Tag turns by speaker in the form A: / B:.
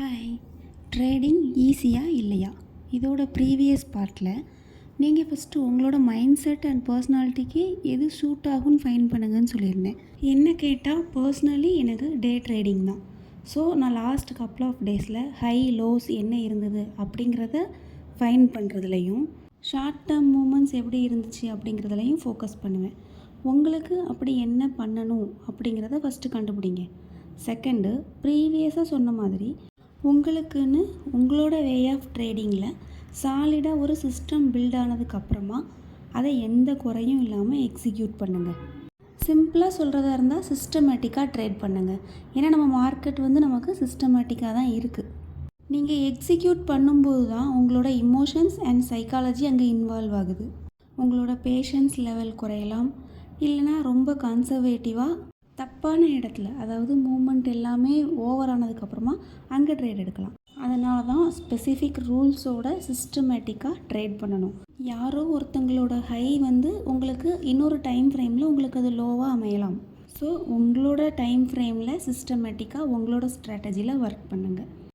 A: Hi. Trading ஈஸியா இல்லையா? இதோட ப்ரீவியஸ் பார்ட்டில் நீங்கள் ஃபஸ்ட்டு உங்களோட மைண்ட் செட் அண்ட் பர்சனாலிட்டிக்கு எது சூட் ஆகும்னு ஃபைன் பண்ணுங்கன்னு சொல்லியிருந்தேன். என்ன கேட்டால் பர்சனலி எனக்கு டே ட்ரேடிங் தான். ஸோ நான் லாஸ்ட் கப்புள் ஆஃப் டேஸில் ஹை லோஸ் என்ன இருந்தது அப்படிங்கிறத ஃபைன் பண்ணுறதுலையும் ஷார்ட் டேர்ம் மூமெண்ட்ஸ் எப்படி இருந்துச்சு அப்படிங்கிறதுலையும் ஃபோக்கஸ் பண்ணுவேன். உங்களுக்கு அப்படி என்ன பண்ணணும் அப்படிங்கிறத ஃபஸ்ட்டு கண்டுபிடிங்க. செகண்டு, ப்ரீவியஸாக சொன்ன மாதிரி உங்களுக்குன்னு உங்களோட வே ஆஃப் ட்ரேடிங்கில் சாலிடாக ஒரு சிஸ்டம் பில்ட் ஆனதுக்கப்புறமா அதை எந்த குறையும் இல்லாமல் எக்ஸிக்யூட் பண்ணுங்கள். சிம்பிளாக சொல்கிறதா இருந்தால் சிஸ்டமேட்டிக்காக ட்ரேட் பண்ணுங்கள். ஏன்னா நம்ம மார்க்கெட் நமக்கு சிஸ்டமேட்டிக்காக தான் இருக்குது. நீங்கள் எக்ஸிக்யூட் பண்ணும்போது தான் உங்களோட இமோஷன்ஸ் அண்ட் சைக்காலஜி அங்கே இன்வால்வ் ஆகுது. உங்களோட பேஷன்ஸ் லெவல் குறையலாம், இல்லைனா ரொம்ப கன்சர்வேட்டிவாக தப்பான இடத்துல, அதாவது மூமெண்ட் எல்லாமே ஓவர் ஆனதுக்கப்புறமா அங்கே ட்ரேட் எடுக்கலாம். அதனால தான் ஸ்பெசிஃபிக் ரூல்ஸோட சிஸ்டமேட்டிக்காக ட்ரேட் பண்ணணும். யாரோ ஒருத்தங்களோட ஹை உங்களுக்கு இன்னொரு டைம் ஃப்ரேமில் உங்களுக்கு அது லோவாக அமையலாம். ஸோ உங்களோட டைம் ஃப்ரேமில் சிஸ்டமேட்டிக்காக உங்களோட ஸ்ட்ராட்டஜியில் ஒர்க் பண்ணுங்கள்.